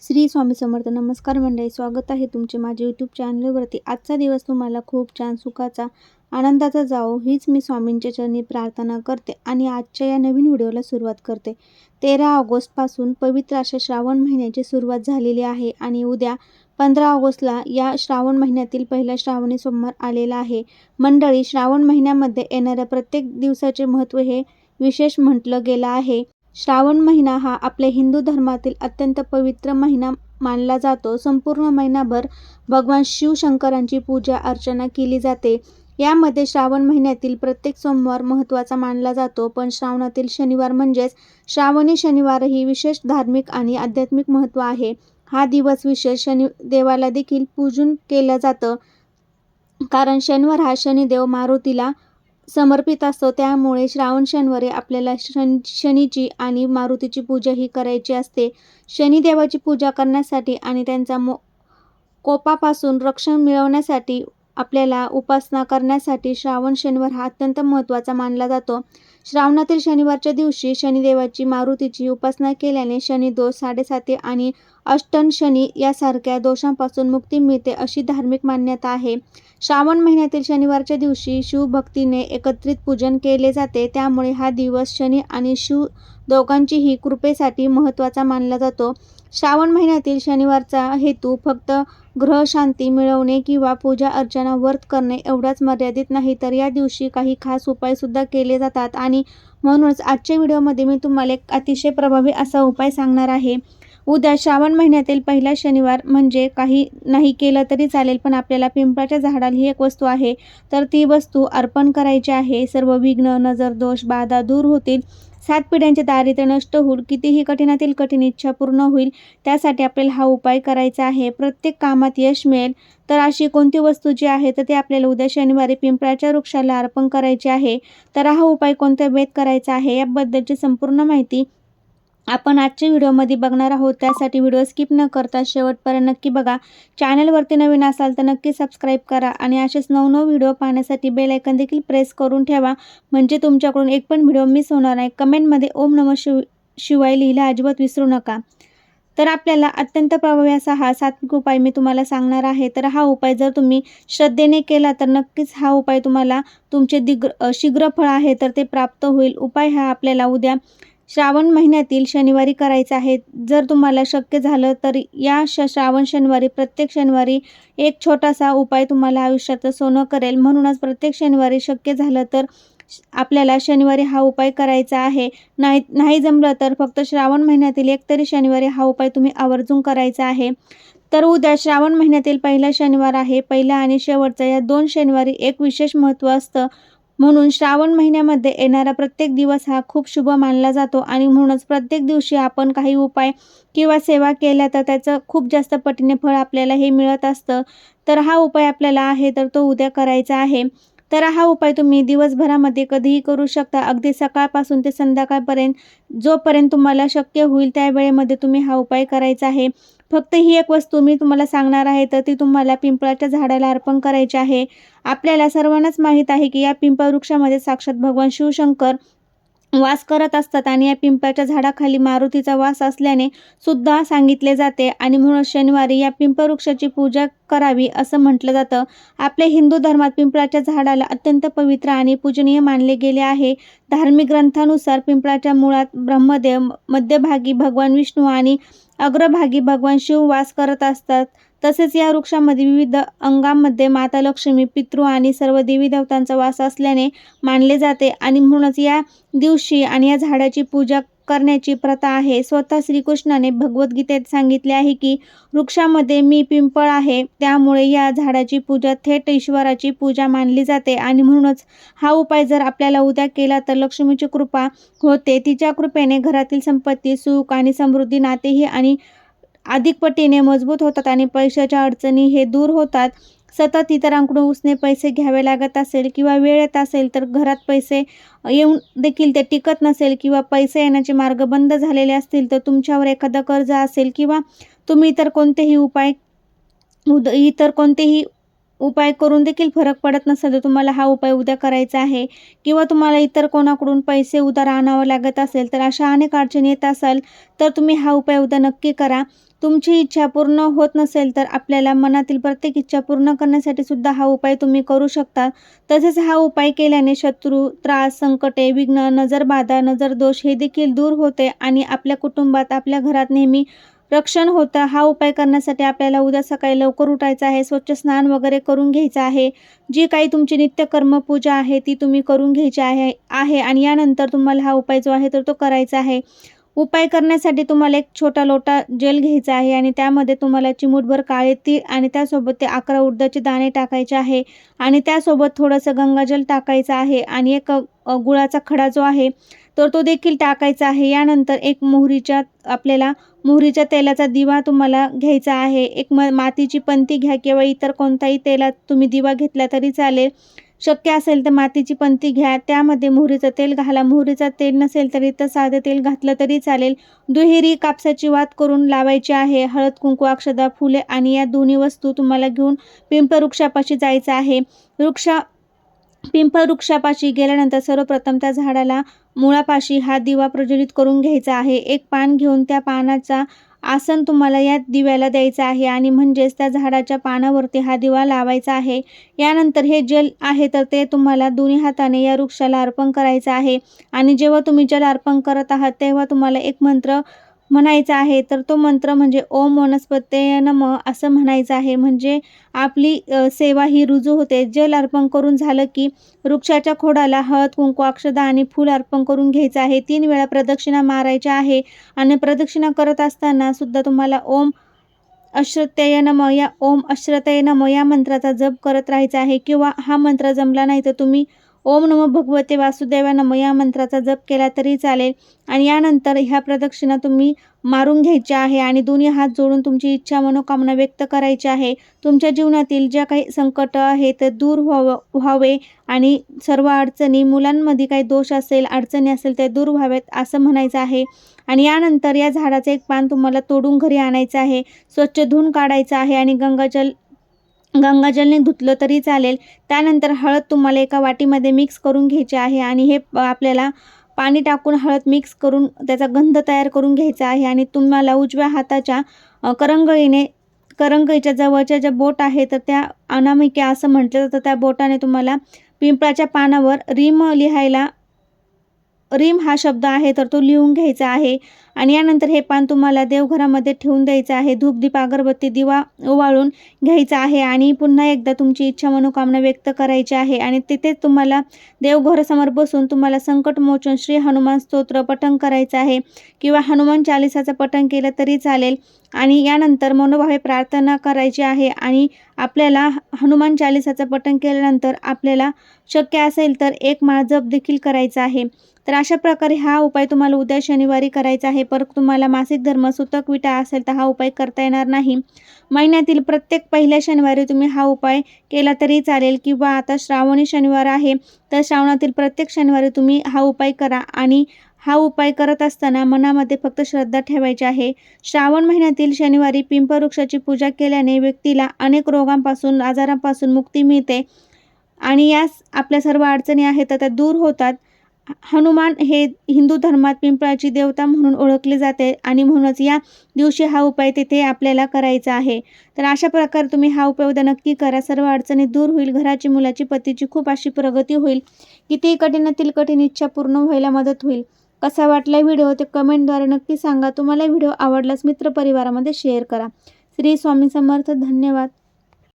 श्री स्वामी समर्थ. नमस्कार मंडळी, स्वागत आहे तुमचे माझ्या यूट्यूब चॅनलवरती. आजचा दिवस तुम्हाला खूप छान, सुखाचा, आनंदाचा जावो हीच मी स्वामींच्या चरणी प्रार्थना करते आणि आजच्या या नवीन व्हिडिओला सुरुवात करते. 13 ऑगस्टपासून पवित्र अशा श्रावण महिन्याची सुरुवात झालेली आहे आणि उद्या 15 ऑगस्टला या श्रावण महिन्यातील पहिला श्रावणी सोमवार आलेला आहे. मंडळी, श्रावण महिन्यामध्ये येणाऱ्या प्रत्येक दिवसाचे महत्त्व हे विशेष म्हटलं गेलं आहे. श्रावण महिना हा आपल्या हिंदू धर्मातील अत्यंत पवित्र महिना मानला जातो. संपूर्ण महिनाभर भगवान शिवशंकरांची पूजा अर्चना केली जाते. यामध्ये श्रावण महिन्यातील प्रत्येक सोमवार महत्त्वाचा मानला जातो, पण श्रावणातील शनिवार म्हणजेच श्रावणी शनिवारही विशेष धार्मिक आणि आध्यात्मिक महत्त्व आहे. हा दिवस विशेष शनिदेवाला देखील पूजन केलं जातं, कारण शनिवार हा शनिदेव मारुतीला समर्पित असतो. त्यामुळे श्रावण शनिवारी आपल्याला शनीची आणि मारुतीची पूजा ही करायची असते. शनिदेवाची पूजा करण्यासाठी आणि त्यांचा कोपापासून रक्षण मिळवण्यासाठी आपल्याला उपासना करण्यासाठी श्रावण शनिवार हा अत्यंत महत्त्वाचा मानला जातो. श्रावणातील शनिवारच्या दिवशी शनिदेवाची मारुतीची उपासना केल्याने शनिदोष, साडेसाती आणि अष्टन शनी यासारख्या दोषांपासून मुक्ती मिळते अशी धार्मिक मान्यता आहे. श्रावण महिन्यातील शनिवारच्या दिवशी शिवभक्तीने एकत्रित पूजन केले जाते. त्यामुळे हा दिवस शनी आणि शिव दोघांचीही कृपेसाठी महत्त्वाचा मानला जातो. श्रावण महिन्यातील शनिवारचा हेतू फक्त ग्रहशांती मिळवणे किंवा पूजा अर्चना व्रत करणे एवढाच मर्यादित नाही, तर या दिवशी काही खास उपायसुद्धा केले जातात आणि म्हणूनच आजच्या व्हिडिओमध्ये मी तुम्हाला एक अतिशय प्रभावी असा उपाय सांगणार आहे. उद्या श्रावण महिन्यातील पहिला शनिवार म्हणजे काही नाही केलं तरी चालेल, पण आपल्याला पिंपळाच्या झाडाला ही एक वस्तू आहे, तर ती वस्तू अर्पण करायची आहे. सर्व विघ्न, नजर दोष, बाधा दूर होतील. 7 पिढ्यांचे दारिद्र्य नष्ट होईल. कितीही कठीणातील कठीण इच्छा पूर्ण होईल. त्यासाठी आपल्याला हा उपाय करायचा आहे. प्रत्येक कामात यश मिळेल. तर अशी कोणती वस्तू जी आहे तर ती आपल्याला उद्या शनिवारी पिंपळाच्या वृक्षाला अर्पण करायची आहे. तर हा उपाय कोणत्या वेळेत करायचा आहे याबद्दलची संपूर्ण माहिती आपण आजच्या व्हिडिओमध्ये बघणार आहोत. त्यासाठी व्हिडिओ स्किप न करता शेवटपर्यंत नक्की बघा. चॅनलवरती नवीन असाल तर नक्की सबस्क्राईब करा आणि असेच नवनवीन व्हिडिओ पाहण्यासाठी बेल आयकॉन देखील प्रेस करून ठेवा, म्हणजे तुमच्याकडून एक पण व्हिडिओ मिस होणार नाही. कमेंटमध्ये ओम नमः शिवाय लिहिला अजिबात विसरू नका. तर आपल्याला अत्यंत प्रभावी असा हा सात्विक उपाय मी तुम्हाला सांगणार आहे. तर हा उपाय जर तुम्ही श्रद्धेने केला तर नक्कीच हा उपाय तुम्हाला तुमचे शीघ्र फळ आहे तर ते प्राप्त होईल. उपाय हा आपल्याला उद्या श्रावण महिन्यातील शनिवारी करायचा आहे. जर तुम्हाला शक्य झालं तर या श्रावण शनिवारी प्रत्येक शनिवारी एक छोटासा उपाय तुम्हाला आयुष्याचं सोनं करेल. म्हणूनच प्रत्येक शनिवारी शक्य झालं तर आपल्याला शनिवारी हा उपाय करायचा आहे. नाही जमलं तर फक्त श्रावण महिन्यातील एक तरी शनिवारी हा उपाय तुम्ही आवर्जून करायचा आहे. तर उद्या श्रावण महिन्यातील पहिला शनिवार आहे. पहिला आणि शेवटचा या 2 शनिवारी एक विशेष महत्त्व असतं. म्हणून श्रावण महिन्यामध्ये येणारा प्रत्येक दिवस हा खूप शुभ मानला जातो आणि म्हणूनच प्रत्येक दिवशी आपण काही उपाय किंवा सेवा केल्या तर त्याचं खूप जास्त पटीने फळ आपल्याला हे मिळत असतं. तर हा उपाय आपल्याला आहे तर तो उद्या करायचा आहे. तर हा उपाय तुम्ही दिवसभरामध्ये कधीही करू शकता. अगदी सकाळपासून ते संध्याकाळपर्यंत जोपर्यंत तुम्हाला शक्य होईल त्या वेळेमध्ये तुम्ही हा उपाय करायचा आहे. फक्त ही एक वस्तू मी तुम्हाला सांगणार आहे तर ती तुम्हाला पिंपळाच्या झाडाला अर्पण करायची आहे. आपल्याला सर्वांनाच माहीत आहे की या पिंपळ वृक्षामध्ये साक्षात भगवान शिवशंकर वास करत असतात आणि या पिंपळाच्या झाडाखाली मारुतीचा वास असल्याने सुद्धा सांगितले जाते आणि म्हणून शनिवारी या पिंपळ वृक्षाची पूजा करावी असं म्हटलं जातं. आपल्या हिंदू धर्मात पिंपळाच्या झाडाला अत्यंत पवित्र आणि पूजनीय मानले गेले आहे. धार्मिक ग्रंथानुसार पिंपळाच्या मुळात ब्रह्मदेव, मध्यभागी भगवान विष्णू आणि अग्रभागी भगवान शिव वास करत असतात. तसेच या वृक्षामध्ये विविध अंगांमध्ये माता लक्ष्मी, पितृ आणि सर्व देवी देवतांचा वास असल्याने मानले जाते आणि म्हणूनच या दिवशी आणि या झाडाची पूजा करण्याची प्रथा आहे. स्वतः श्रीकृष्णाने भगवद्गीतेत सांगितले आहे की वृक्षामध्ये मी पिंपळ आहे, त्यामुळे या झाडाची पूजा थेट ईश्वराची पूजा मानली जाते आणि म्हणूनच हा उपाय जर आपल्याला उद्या केला तर लक्ष्मीची कृपा होते. तिच्या कृपेने घरातील संपत्ती, सुख आणि समृद्धी, नातेही आणि अधिक पटीने मजबूत होतात आणि पैशाच्या अडचणी हे दूर होतात. सतत इतरांकडून उसने पैसे घ्यावे लागत असेल किंवा वेळ येत असेल तर घरात पैसे येऊन देखील ते टिकत नसेल किंवा पैसे येण्याचे मार्ग बंद झालेले असतील तर तुमच्यावर एखादं कर्ज असेल किंवा तुम्ही इतर कोणतेही उपाय करून देखील फरक पडत नसेल तर तुम्हाला हा उपाय उद्या करायचा आहे. किंवा तुम्हाला इतर कोणाकडून पैसे उधार आणावं लागत असेल तर अशा अनेक अडचणी येत असाल तर तुम्ही हा उपाय उद्या नक्की करा. तुमची इच्छा पूर्ण होत नसेल तर आपल्याला मनातील प्रत्येक इच्छा पूर्ण करण्यासाठी सुद्धा हा उपाय तुम्ही करू शकता. तसेच हा उपाय केल्याने शत्रू, त्रास, संकटे, विघ्न, नजरबाधा, नजरदोष हे देखील दूर होते आणि आपल्या कुटुंबात, आपल्या घरात नेहमी रक्षण होतं. हा उपाय करण्यासाठी आपल्याला उद्या सकाळी लवकर उठायचं आहे, स्वच्छ स्नान वगैरे करून घ्यायचं आहे. जी काही तुमची नित्यकर्म पूजा आहे ती तुम्ही करून घ्यायची आहे आणि यानंतर तुम्हाला हा उपाय जो आहे तर तो करायचा आहे. उपाय करण्यासाठी तुम्हाला एक छोटा लोटा जेल घ्यायचा आहे आणि त्यामध्ये तुम्हाला चिमूटभर काळे तीळ आणि त्यासोबत ते 11 उडदाचे दाणे टाकायचे आहे आणि त्यासोबत थोडंसं गंगाजल टाकायचं आहे आणि एक गुळाचा खडा जो आहे तर तो देखील टाकायचा आहे. यानंतर एक आपल्याला मोहरीच्या तेलाचा दिवा तुम्हाला घ्यायचा आहे. एक मातीची पंती घ्या किंवा इतर कोणताही तेलात तुम्ही दिवा घेतला तरी चालेल. शक्य असेल तर मातीची पंती घ्या, त्यामध्ये मोहरीचं तेल घाला. मोहरीचं तेल नसेल तरी तर साधं तेल घातलं तरी चालेल. दुहेरी कापसाची वात करून लावायची आहे. हळद, कुंकू, अक्षदा, फुले आणि या दोन्ही वस्तू तुम्हाला घेऊन पिंपळवृक्षापाशी जायचं आहे. पिंपळवृक्षापाशी गेल्यानंतर सर्वप्रथम त्या झाडाला मुळापाशी हा दिवा प्रज्वलित करून घ्यायचा आहे. एक पान घेऊन त्या पानाचा आसन तुम्हाला या दिव्याला द्यायचं आहे आणि म्हणजेच त्या झाडाच्या पानावरती हा दिवा लावायचा आहे. यानंतर हे जल आहे तर ते तुम्हाला दोन्ही हाताने या वृक्षाला अर्पण करायचं आहे आणि जेव्हा तुम्ही जल अर्पण करत आहात तेव्हा तुम्हाला एक मंत्र म्हणायचा आहे. तर तो मंत्र म्हणजे ओम वनस्पतये नमः असं म्हणायचं आहे. म्हणजे आपली सेवा ही रुजू होते. जल अर्पण करून झालं की वृक्षाच्या खोडाला हळद, कुंकू, अक्षदा आणि फूल अर्पण करून घ्यायचं आहे. 3 वेळा प्रदक्षिणा मारायच्या आहे आणि प्रदक्षिणा करत असताना सुद्धा तुम्हाला ओम अश्रतये नमः या ओम अश्रतये नमः या मंत्राचा जप करत राहायचा आहे किंवा हा मंत्र जमला नाही तर तुम्ही ओम नमो भगवते वासुदेवाय नमः या मंत्राचा जप केला तरी चालेल आणि यानंतर ह्या प्रदक्षिणा तुम्ही मारून घ्यायच्या आहे आणि दोन्ही हात जोडून तुमची इच्छा मनोकामना व्यक्त करायची आहे. तुमच्या जीवनातील ज्या काही संकट आहेत ते दूर व्हावे आणि सर्व अडचणी, मुलांमध्ये काही दोष असेल, अडचणी असेल ते दूर व्हावेत असं म्हणायचं आहे. आणि यानंतर या झाडाचं एक पान तुम्हाला तोडून घरी आणायचं आहे, स्वच्छ धुवून काढायचं आहे आणि गंगाजलने धुतलं तरी चालेल. त्यानंतर हळद तुम्हाला एका वाटीमध्ये मिक्स करून घ्यायची आहे आणि हे आपल्याला पाणी टाकून हळद मिक्स करून त्याचा गंध तयार करून घ्यायचा आहे आणि तुम्हाला उजव्या हाताच्या करंगळीच्या जवळच्या ज्या बोट आहे तर त्या अनामिका असं म्हटलं जातं, त्या बोटाने तुम्हाला पिंपळाच्या पानावर रीम हा शब्द आहे तर तो लिहून घ्यायचा आहे आणि यानंतर हे पान तुम्हाला देवघरामध्ये ठेवून द्यायचं आहे. धूप, दीप, अगरबत्ती, दिवा ओवाळून घ्यायचा आहे आणि पुन्हा एकदा तुमची इच्छा मनोकामना व्यक्त करायची आहे आणि तिथेच तुम्हाला देवघरासमोर बसून तुम्हाला संकटमोचन श्री हनुमान स्तोत्र पठण करायचं आहे किंवा हनुमान चालिसाचं पठण केलं तरी चालेल आणि यानंतर मनोभावे प्रार्थना करायची आहे आणि आपल्याला हनुमान चालिसाचं पठण केल्यानंतर आपल्याला शक्य असेल तर एक माळ जप देखील करायचा आहे. तर अशा प्रकारे हा उपाय तुम्हाला उद्या शनिवारी करायचा आहे. परत तुम्हाला मासिक धर्म, सुतक, विटा असेल तर हा उपाय करता येणार नाही. महिन्यातील प्रत्येक पहिल्या शनिवारी तुम्ही हा उपाय केला तरी चालेल किंवा आता श्रावणी शनिवार आहे तर श्रावणातील प्रत्येक शनिवारी तुम्ही हा उपाय करा आणि हा उपाय करत असताना मनामध्ये फक्त श्रद्धा ठेवायची आहे. श्रावण महिन्यातील शनिवारी पिंपळवृक्षाची पूजा केल्याने व्यक्तीला अनेक रोगांपासून, आजारांपासून मुक्ती मिळते आणि यास आपल्या सर्व अडचणी आहेत तर त्या दूर होतात. हनुमान हे हिंदू धर्मात पिंपळाची देवता म्हणून ओळखले जाते आणि म्हणूनच या दिवशी हा उपाय तिथे आपल्याला करायचा आहे. तर अशा प्रकारे तुम्ही हा उपाय उद्या नक्की करा. सर्व अडचणी दूर होईल. घराची, मुलाची, पतीची खूप अशी प्रगती होईल. कितीही कठीणातील कठीण इच्छा पूर्ण व्हायला मदत होईल. कसा वाटला व्हिडिओ ते कमेंटद्वारे नक्की सांगा. तुम्हाला व्हिडिओ आवडल्यास मित्रपरिवारामध्ये शेअर करा. श्री स्वामी समर्थ. धन्यवाद.